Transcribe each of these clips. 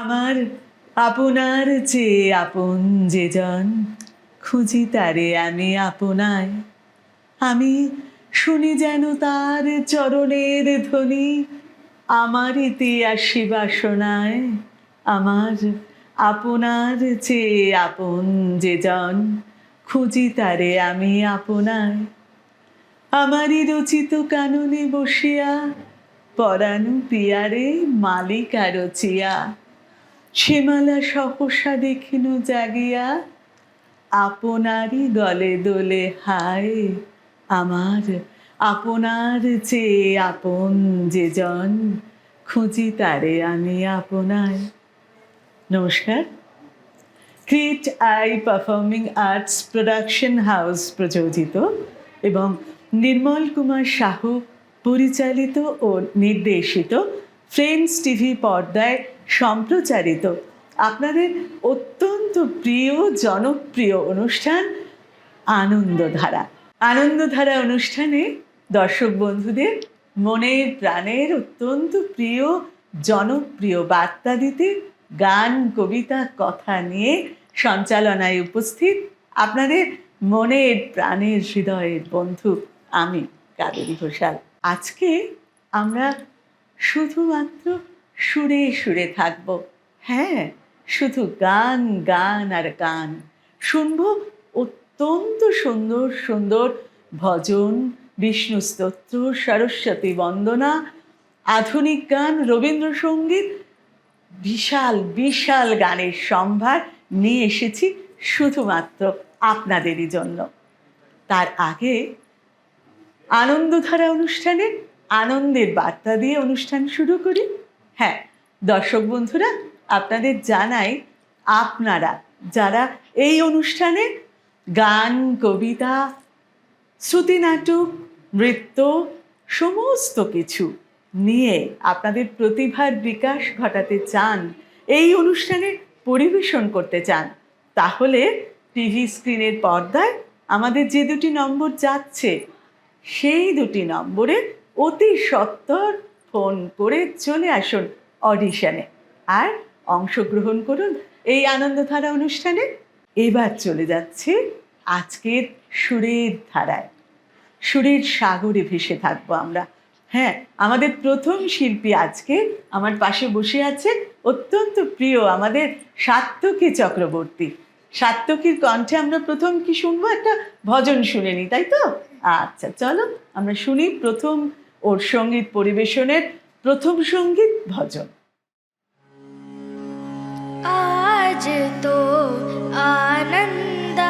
আমার আপনার চেয়ে আপন যে জন, খুঁজি তারে আমি আপনায়। আমি শুনি যেন তার চরণের ধ্বনি, আমারিতে আসি বাসনায়। আমার আপনার চেয়ে আপন যে জন, খুঁজি তারে আমি আপনায়। আমারই রচিত কাননে বসিয়া, পরাণু প্রিয়ারে মালিকা রচিয়া। সীমালা সহসা দেখিল জাগিয়া, আপনারই গলে দোলে হায়। আমার আপনার চেয়ে আপন যে জন, খুঁজি তারে আমি আপনায়। নমস্কার। Create I performing arts production house প্রযোজিত এবং নির্মল কুমার সাহু পরিচালিত ও নির্দেশিত ফ্রেন্ডস টিভি পর্দায় সম্প্রচারিত আপনাদের অত্যন্ত প্রিয় জনপ্রিয় অনুষ্ঠান আনন্দধারা। আনন্দধারা অনুষ্ঠানে দর্শক বন্ধুদের মনের প্রাণের অত্যন্ত প্রিয় জনপ্রিয় বার্তা দিতে গান, কবিতা, কথা নিয়ে সঞ্চালনায় উপস্থিত আপনাদের মনের প্রাণের হৃদয়ের বন্ধু আমি কাবেরী ঘোষাল। আজকে আমরা শুধুমাত্র সুরে সুরে থাকবো। হ্যাঁ, শুধু গান গান আর গান শুনবো। অত্যন্ত সুন্দর সুন্দর ভজন, বিষ্ণু স্তোত্র, সরস্বতী বন্দনা, আধুনিক গান, রবীন্দ্রসঙ্গীত, বিশাল বিশাল গানের সম্ভার নিয়ে এসেছি শুধুমাত্র আপনাদেরই জন্য। তার আগে আনন্দধারা অনুষ্ঠানে আনন্দের বার্তা দিয়ে অনুষ্ঠান শুরু করি। হ্যাঁ দর্শক বন্ধুরা, আপনাদের জানাই, আপনারা যারা এই অনুষ্ঠানে গান, কবিতা, শ্রুতিনাটক, নৃত্য সমস্ত কিছু নিয়ে আপনাদের প্রতিভার বিকাশ ঘটাতে চান, এই অনুষ্ঠানে পরিবেশন করতে চান, তাহলে টিভি স্ক্রিনের পর্দায় আমাদের যে দুটি নম্বর যাচ্ছে সেই দুটি নম্বরে অতি সত্বর ফোন করে চলে আসুন অডিশনে আর অংশগ্রহণ করুন এই আনন্দধারা অনুষ্ঠানে। এবার চলে যাচ্ছে আজকের সুরের ধারায়। সুরের সাগরে ভেসে থাকবো আমরা। হ্যাঁ, আমাদের প্রথম শিল্পী আজকে আমার পাশে বসে আছে, অত্যন্ত প্রিয় আমাদের সাত্তকী চক্রবর্তী। সাত্তকীর কণ্ঠে আমরা প্রথম কি শুনবো? একটা ভজন শুনে নিই, তাই তো? আচ্ছা চলো আমরা শুনি প্রথম ওর সঙ্গীত পরিবেশনের প্রথম সঙ্গীত ভজন। आज तो आनंद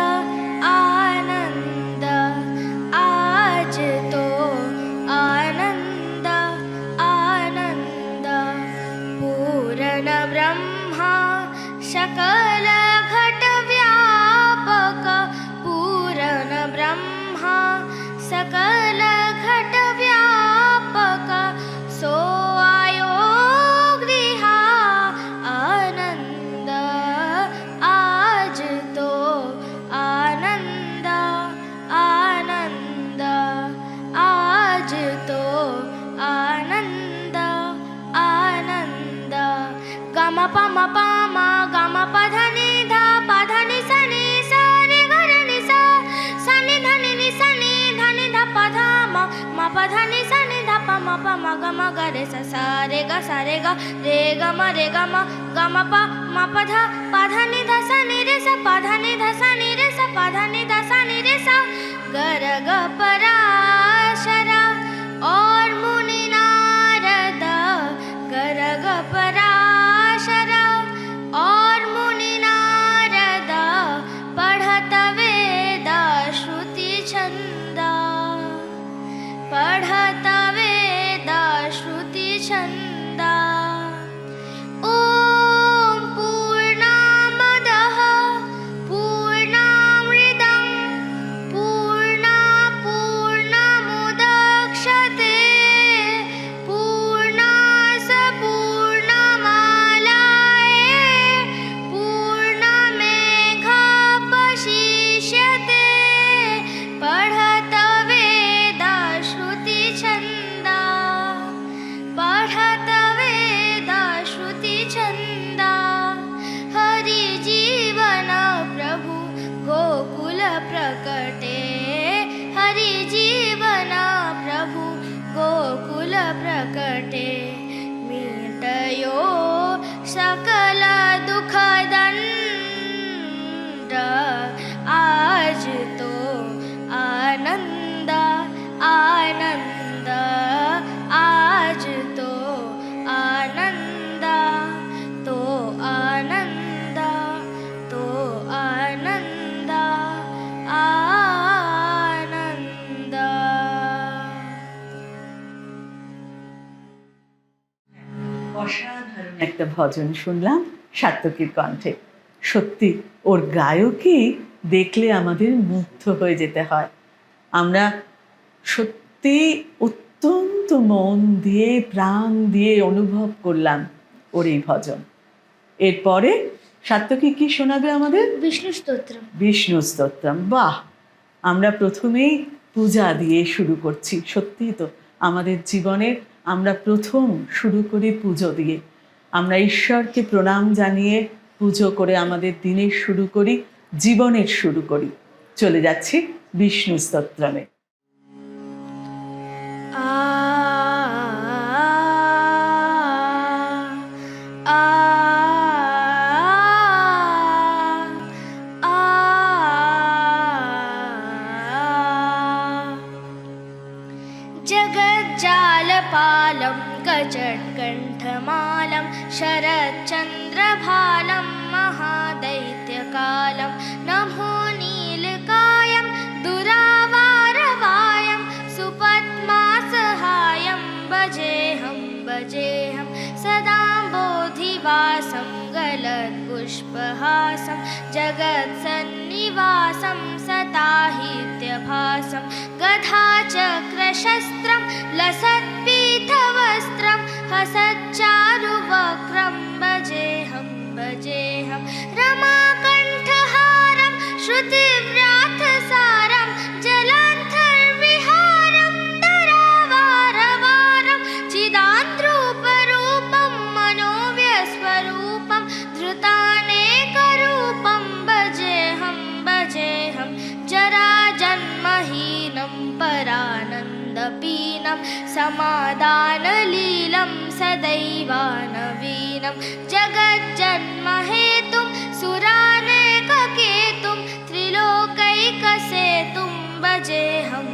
आनंद, आज तो आनंद आनंद, पूर्ण ब्रह्मा सकल घट व्यापक, पूर्ण ब्रह्मा सकल घट व्यापक, सो आयो गृहा आनंद, आज तो आनंद आनंद, आज तो आनंद आनंद, गम पम पम गम पधनि धा पधनि सनि सा रे ग रे नि सा, सनि धनि नि सनि धनि ध प ध म पधनि सनि ध प म प म ग म ग रे सा रे ग रे ग म ग म प म प ध पधनि ध सनि रे सा पधनि ध सनि रे सा पधनि ध सनि रे सा, ग र ग प रा शर और मुनि नारद, ग र ग प रा शर और मुनि नारद, पढ़त वेद श्रुति छंद, पढ़त वेद श्रुति छंद, ओम पूर्णमदः पूर्णामृतं पूर्णात् परिजीवन प्रभु गोकुल प्रकटे मिटयो सकल दुख दंड आज तो आनंद आनंद आज तो आनंद तो आनंद तो आनंद आनंद। অসাধারণ একটা ভজন শুনলাম সাত্তকীর কণ্ঠে। সত্যি ওর গায়কই দেখলে আমাদের মুগ্ধ হয়ে যেতে হয়। আমরা সত্যি অত্যন্ত মন দিয়ে প্রাণ দিয়ে অনুভব করলাম ওর এই ভজন। এরপরে সাত্তকী কি শোনাবে আমাদের? বিষ্ণু স্তোত্র। বিষ্ণু স্তোত্রম। বাহ, আমরা প্রথমেই পূজা দিয়ে শুরু করছি। সত্যি তো আমাদের জীবনের আমরা প্রথম শুরু করি পুজো দিয়ে। আমরা ঈশ্বরকে প্রণাম জানিয়ে পুজো করে আমাদের দিনের শুরু করি, জীবনের শুরু করি। চলে যাচ্ছি বিষ্ণু স্তোত্রমে। जगज्जालपालं गजत्कण्ठमालं शरच्चन्द्रभालं महादैत्यकालं नमो नीलकायं दुरावारवायं सुपद्मासहायं भजेऽहं सदा बोधिवासं गलत्पुष्पहासं जगत्सन्निवासं सताहित्यभासं गधाचक्रशस्त्रं लसत्पीठवस्त्रं हसच्चारुवक्त्रं भजेऽहं रमाकण्ठहारं श्रुतिव्रातसारं जलान्धर्विहारं दरावारवारं चिदान्द्रूपरूपं मनोव्यस्वरूपं धृतानेकरूपं भजेऽहं जराजन्महीनं परानन्दपीनं समादानलीलं सदैवानवीनं जगज्जन्महेतुं सुरानेककेतुं त्रिलोकैकसेतुं भजेऽहं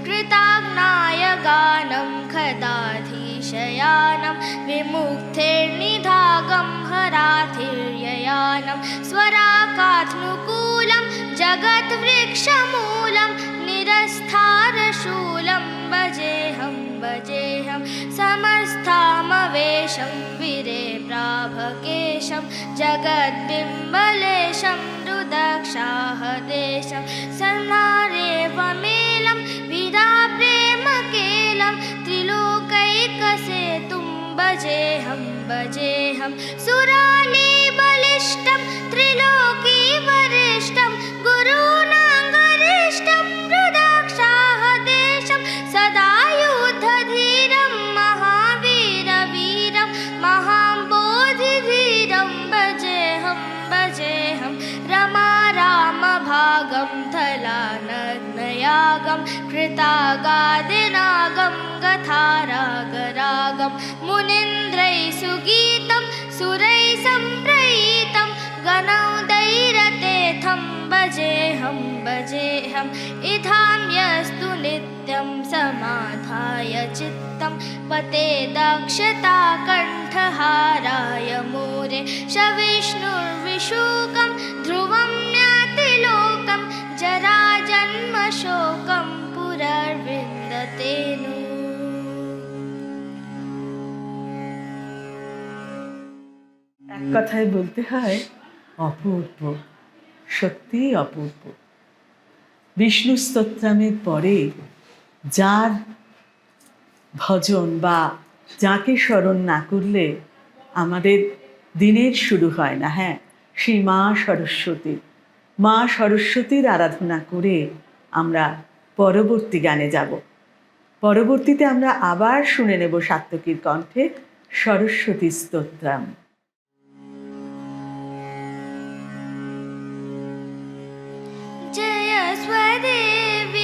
कृताज्ञाय गानं खदाधीशयानं विमुक्तिर्निधागं हराथिर्ययानं स्वराकात्नुकूलं जगद्वृक्षमूलं निरस्थारशूलं भजेऽहं समस्तामवेशं विरेप्राभकेशं जगद्बिम्बलेशं रुदक्षाहदेशं सन्नारेवमेलं विदाप्रेमकेलं त्रिलोकैकसेतुं भजेऽहं सुरालीबलिष्टं त्रिलोकीवरिष्ठं गुरूणां गरिष्ठं रुदक्षाहदेशं सदायुधधीरं महावीरवीरं महाबोधिधीरं भजेऽहं रमारामभागं थलानग्नयागं कृतागादिनागं गथारागरागं मुनीन्द्रैः सुगीतं सुरैः सम्प्रहीतं गणौदैरतेथं भजेऽहं इधां यस्तु नित्यं समाधाय चित्तं पते दक्षता कण्ठहाराय मूरे शविष्णुर्विशूकं ध्रुवं न्यातिलोकं जराजन्मशोकं पुनर्विन्दते नु। এক কথায় বলতে হয় অপূর্ব, সত্যিই অপূর্ব। বিষ্ণু স্তোত্রামের পরে যার ভজন বা যাকে স্মরণ না করলে আমাদের দিনের শুরু হয় না। হ্যাঁ, সেই মা সরস্বতীর আরাধনা করে আমরা পরবর্তী গানে যাব। পরবর্তীতে আমরা আবার শুনে নেব সাত্তকীর কণ্ঠে সরস্বতী স্তোত্রাম। जय स्वदेवी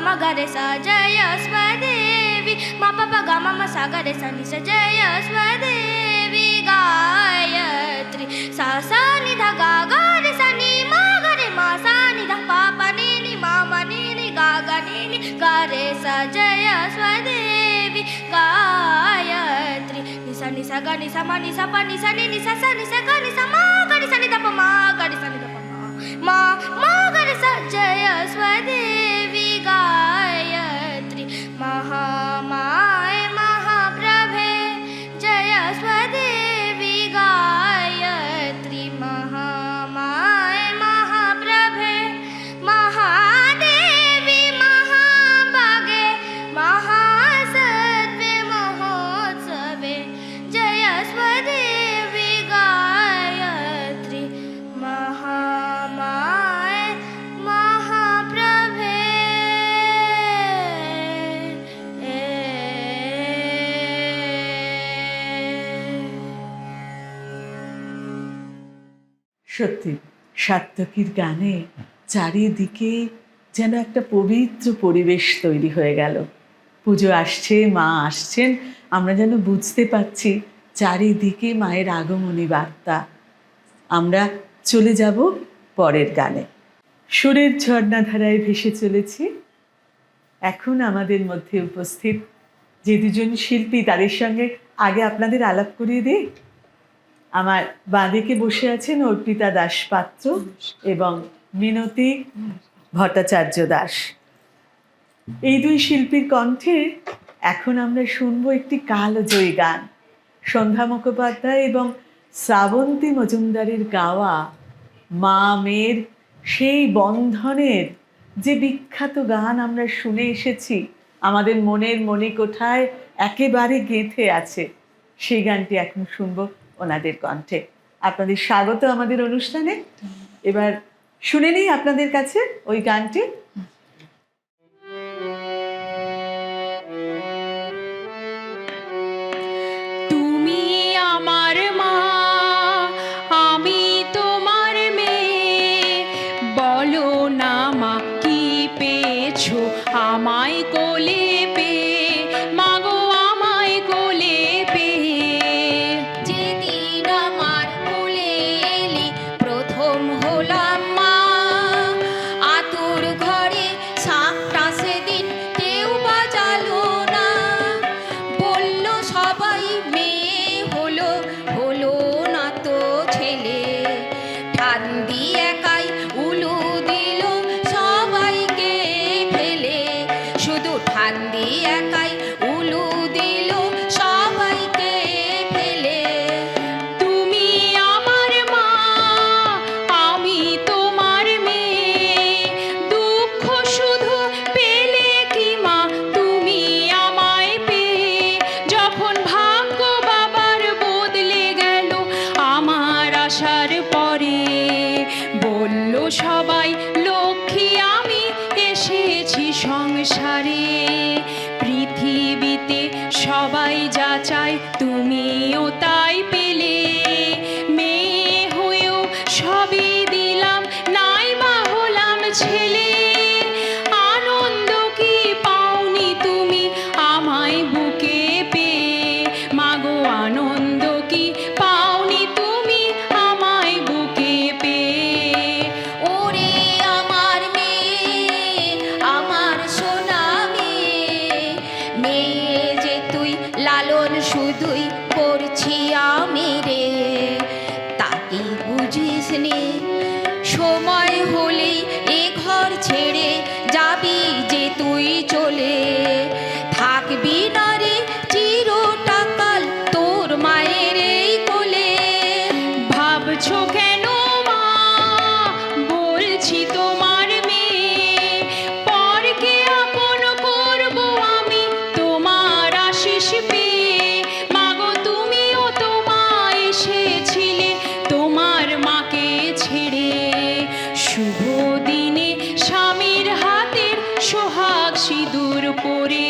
ma ga re sa jaya swadevi ma pa pa ga ma sa ga re sa ni sa jaya swadevi Gayatri sa sa ni dha ga ga re sa ni ma ga re ma sa ni dha pa pa ni ni ma ma ni ni ga ga ni ni ga re sa jaya swadevi Gayatri ni sa ga ni sa ma ni sa pa ni sa ni sa sa ni sa ga ni sa ma ga ni sa ni dha pa ma ga ni sa ni dha pa ma ma ga re sa jaya swadevi Gayatri Mahamaya Mahaprabhe jaya swadevi Gayatri Mahamaya Mahaprabhe Mahadevi Mahabhage Mahasattve Mahotsave jaya swadevi Gayatri Mahamaya Mahaprabhe সত্যি সাত্তকীর গানে চারিদিকে যেন একটা পবিত্র পরিবেশ তৈরি হয়ে গেল। পুজো আসছে, মা আসছেন, আমরা যেন বুঝতে পারছি চারিদিকে মায়ের আগমনী বার্তা। আমরা চলে যাব পরের গানে। সুরের ঝর্ণাধারায় ভেসে চলেছি। এখন আমাদের মধ্যে উপস্থিত যে দুজন শিল্পী, তাদের সঙ্গে আগে আপনাদের আলাপ করিয়ে দিই। আমার বাঁদিকে বসে আছেন অর্পিতা দাস পাত্র এবং মিনতি ভট্টাচার্য দাস। এই দুই শিল্পীর কণ্ঠে এখন আমরা শুনবো একটি কালজয়ী গান। সন্ধ্যা মুখোপাধ্যায় এবং শ্রাবন্তী মজুমদারের গাওয়া মা মেয়ের সেই বন্ধনের যে বিখ্যাত গান আমরা শুনে এসেছি, আমাদের মনের মণিকোঠায় একেবারে গেঁথে আছে, সেই গানটি এখন শুনবো ওনাদের কণ্ঠে। আপনাদের স্বাগত আমাদের অনুষ্ঠানে। এবার শুনে নিই আপনাদের কাছে ওই গানটি। তুমি আমার মা, আমি তোমার মেয়ে, বলো না মা কি পেয়েছো আমায় কোলে পেয়ে, মাগো আমায় কোলে পেয়ে। যেদিন আমার কোলে এলি প্রথম হলাম মা, আতুর ঘরে শাকটা সেদিন কেউ বাজালো না, বলল সবাই মেয়ে হলো, হলো না তো ছেলে। ঠান্দি একাই উলু দিল সবাইকে ফেলে, শুধু ঠান্দি একাই উলু দিল সবাইকে ফেলে। তুমি আমার মা, আমি তোমার মেয়ে, দুঃখ শুধু পেলে কি মা তুমি আমায় পেয়ে। যখন ভাগ্য বাবার বদলে গেল আমার আসার পরে, বলল সবাই লক্ষ্মী আমি এসেছি সংসারে। পৃথিবীতে সবাই যা চায় তুমিও তাই পেলে, মেয়ে হয়েও সবই দিলাম, নাই বা হলাম ছেলে। আনন্দ কি পাওনি তুমি আমায় বুকে পেয়ে, মাগো আনন্দ কি পাওনি তুমি আমায় বুকে পেয়ে। ওরে আমার মেয়ে, আমার সোনা মেয়ে, মেয়ে যে তুই লালন শুধুই করছি আমি রে, তা কি বুঝিস নে? সময় হলেই এ ঘর ছেড়ে যাবি যে তুই চলে, থাকবি না রে চিরটাকাল তোর মায়ের এই কোলে। ভাবছো কেন মা, বলছি তোমার মেয়ে, পরকে আপন করব আমি তোমার আশিস পেয়ে। মাগো তুমিও তো মা এসেছিলে তোমার মাকে ছেড়ে, শুভ দিনে স্বামীর হাতের সোহাগ সিঁদুর পরে,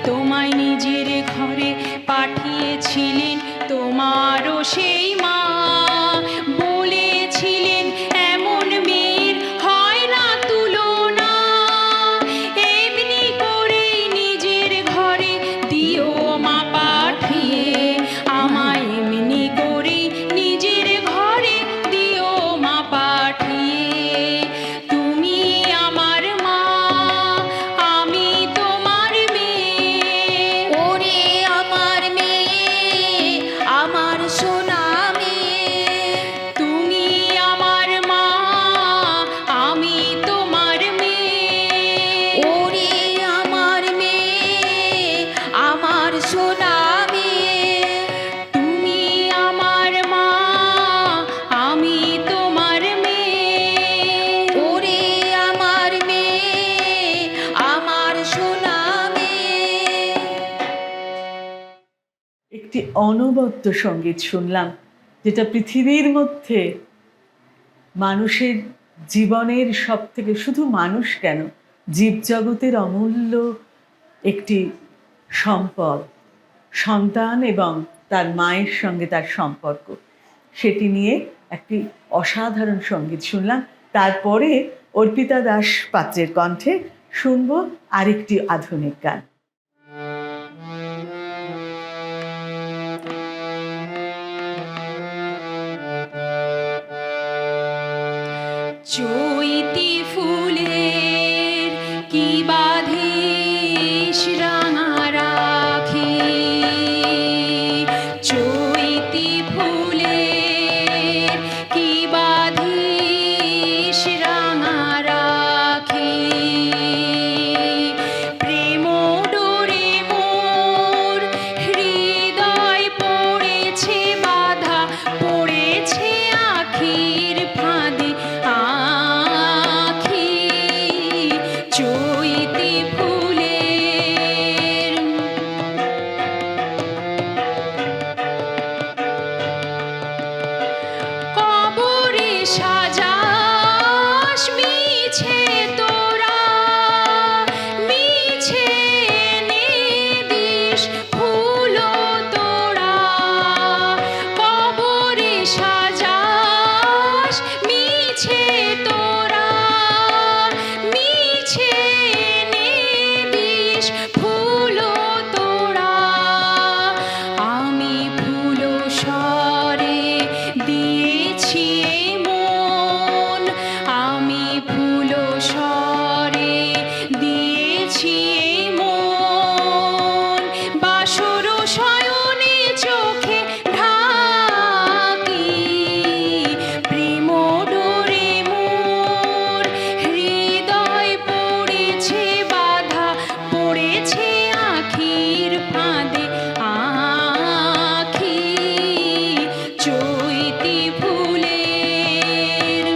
তোমায় নিজের ঘরে পাঠিয়েছিলেন তোমারও সেই মা। বলেছিলেন এমন মেয়ের হয় না তুলনা, এমনি একটি অনবদ্য সঙ্গীত শুনলাম, যেটা পৃথিবীর মধ্যে মানুষের জীবনের সব থেকে, শুধু মানুষ কেন, জীবজগতের অমূল্য একটি সম্পদ, সন্তান এবং তার মায়ের সঙ্গে তার সম্পর্ক, সেটি নিয়ে একটি অসাধারণ সঙ্গীত শুনলাম। তারপরে অর্পিতা দাস পাত্রের কণ্ঠে শুনব আরেকটি আধুনিক গান। চৈতি ফুলের কি বাঁধিস রাঙা রাখি, চৈতি ফুলের কি বাঁধিস রাঙা রাখি, প্রেম ডোরে মোর হৃদয় পড়েছে বাধা, পড়েছে আখির ফাঁদে, আখি চৈতি ফুলের। কবরে সাজাস মিছে তোরা, মিছে এনে দিস ফুল তোরা, কবরে সাজাস মিছে তোরা, মিছে এনে দিস ফুল তোরা, আমি ফুল স্বরে দিয়েছি মন, আমি ফুল স্বরে দিয়েছি মন, বাসর শয়নে চোখে ঢাকি, প্রেম ডোরে মোর হৃদয় পড়েছে বাধা, পড়েছে আখির ফাঁদে, আখি চৈতি ফুলের।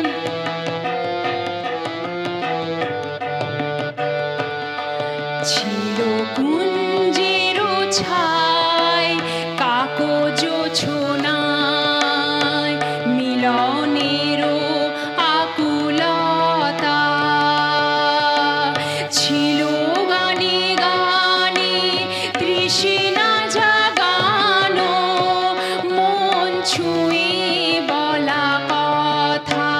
ছিল কুঞ্জের ছায় কাকজ ছোনায়, মিলনের আকুলতা, ছিল গানে গানে তৃষ্ণা জাগানো, মন ছুঁয়ে বলা কথা,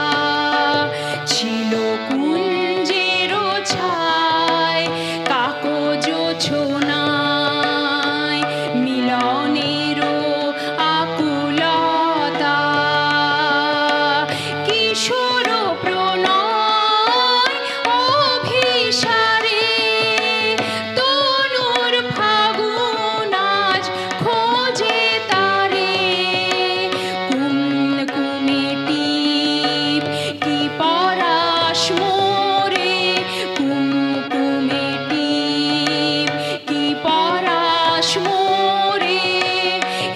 ছিল কুঞ্জের ছায় কাকজ ছোনায়, মিলনের আকুলতা, কিশোর প্রণয় অভিসারে, তনুর ফাগুন আজ খোঁজে তারে, কুমকুমে টিপ কি পরাশ মোরে, কুমকুমে টিপ কি পরাশ মোরে,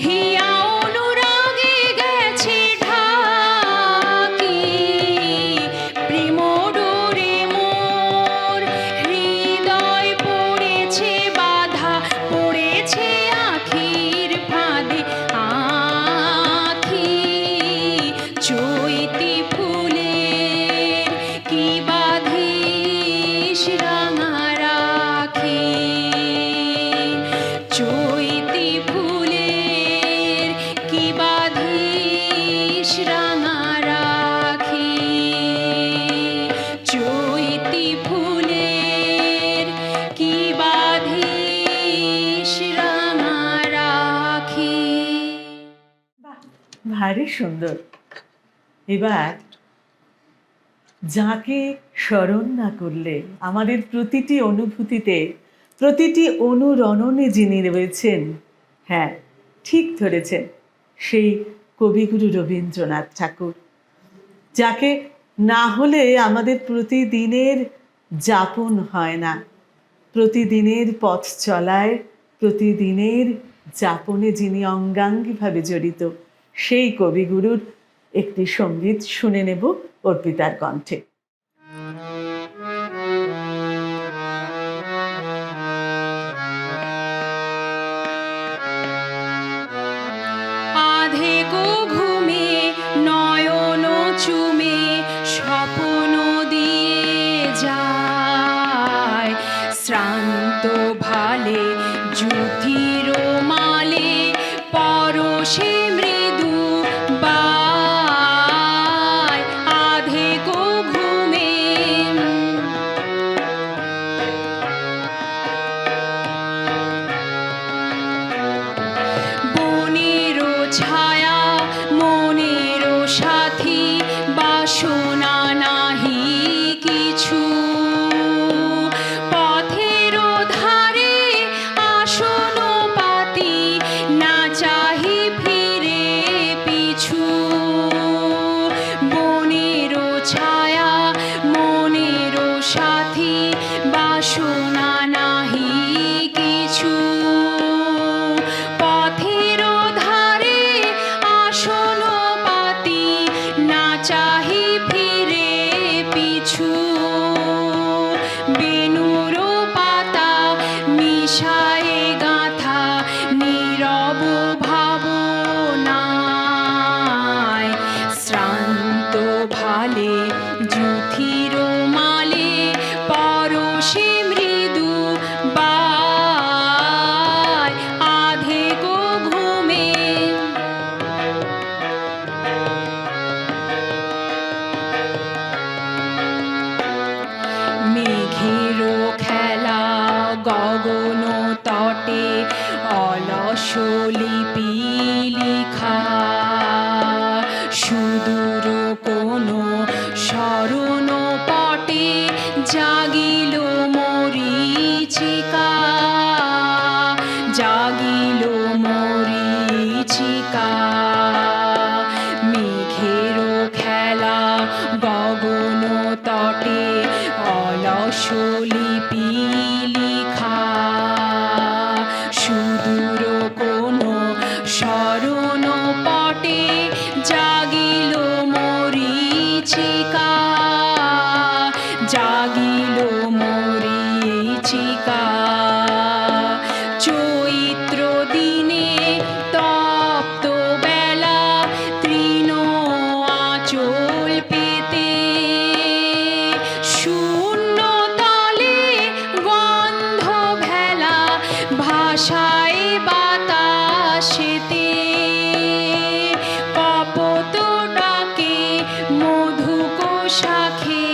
হিয়া অনুরাগে গেছে ঢাকি, প্রেম ডোরে মোর হৃদয় পড়েছে বাধা, পড়েছে আখির ফাঁদে, আখি চৈতি ফুলের কি বাঁধিস রাঙা রাখি, চৈতি ফুলের কি বাঁধিস রাঙা রাখি, চৈতি ফুলের কি বাঁধিস রাঙা রাখি। বাহ, ভারী সুন্দর। এবার যাকে স্মরণ না করলে আমাদের প্রতিটি অনুভূতিতে, প্রতিটি অনুরণনে যিনি রয়েছেন, হ্যাঁ ঠিক ধরেছেন, সেই কবিগুরু রবীন্দ্রনাথ ঠাকুর, যাকে না হলে আমাদের প্রতিদিনের যাপন হয় না, প্রতিদিনের পথ চলায়, প্রতিদিনের যাপনে যিনি অঙ্গাঙ্গিভাবে জড়িত, সেই কবিগুরুর একটি সঙ্গীত শুনে নেব অর্পিতার কণ্ঠে। আধে গো ঘুমে নয়ন চুমে স্বপ্ন দিয়ে যায়, শ্রান্ত ভালে যুথির মালে পরশে মৃদু বায়, আধে গো ঘুমে। বনেরও ছায়া মনেরও সাথী, বাসনা নাহি কিছু, পথেরও ধারে আসন পাতি, না চাহি ফিরে পিছু। বনেরও ছায়া মনেরও সাথী, বাসনা নাহি কিছু, পথেরও ধারে আসন পাতি, না চাহি ফিরে পিছু। বেনুর পাতা মিশায়ে গাঁথা নীরব ভাবনায়, শ্রান্ত ভালে যুথির মালে পরশে মৃদু বায়, আধে গো ঘুমে। মেঘেরও খেলা গগন তটে, অলস লিপি লিখা, সুদূর কোনো স্মরণ পটে জাগিল মরীচিকা, জাগিল মরীচিকা। মেঘেরও খেলা গগন তটে, অলস লিপি লিখা, সুদূর কোনো স্মরণ পটে জাগিল মরীচিকা, জাগিল মরীচিকা। চৈত্র দিনে তপ্ত বেলা, তৃণ আঁচল পেতে, শূন্য তলে গন্ধ ভেলা ভাষায় বাতাসেতে, কপোত ডাকে মধুক শাখে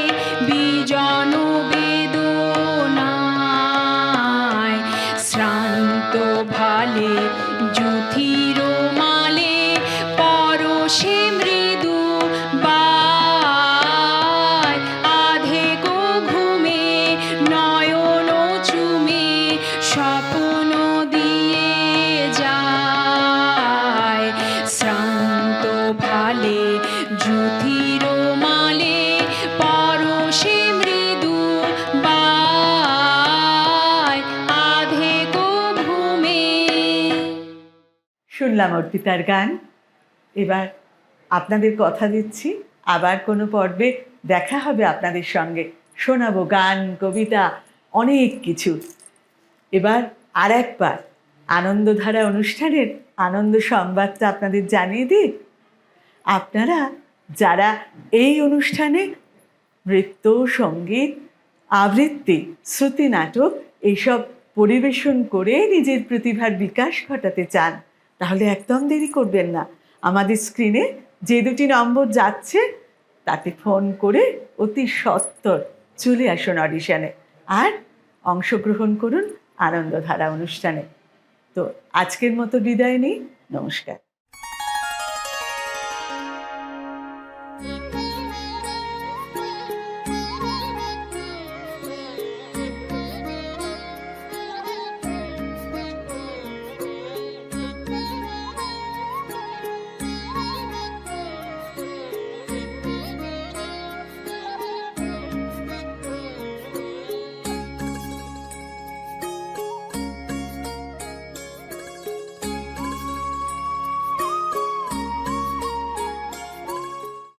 বিজন বেদনায়, শ্রান্ত ভালে যুথির মালে পরশে মৃদু বায়, আধে গো ঘুমে নয়ন চুমে স্বপ্ন দিয়ে যায়, শ্রান্ত ভালে যুথির মালে পরশে মৃদু বায়, আধে গো ঘুমে। শুনলাম অর্পিতার গান। এবার আপনাদের কথা দিচ্ছি আবার কোনো পর্বে দেখা হবে আপনাদের সঙ্গে, শোনাবো গান, কবিতা, অনেক কিছু। এবার আর একবার আনন্দধারা অনুষ্ঠানের আনন্দ সংবাদটা আপনাদের জানিয়ে দিই। আপনারা যারা এই অনুষ্ঠানে নৃত্য, সঙ্গীত, আবৃত্তি, শ্রুতি নাটক এইসব পরিবেশন করে নিজের প্রতিভার বিকাশ ঘটাতে চান, তাহলে একদম দেরি করবেন না। আমাদের স্ক্রিনে যে দুটি নম্বর যাচ্ছে তাতে ফোন করে অতি সত্বর চলে আসুন অডিশনে আর অংশগ্রহণ করুন আনন্দধারা অনুষ্ঠানে। তো আজকের মতো বিদায় নিই, নমস্কার।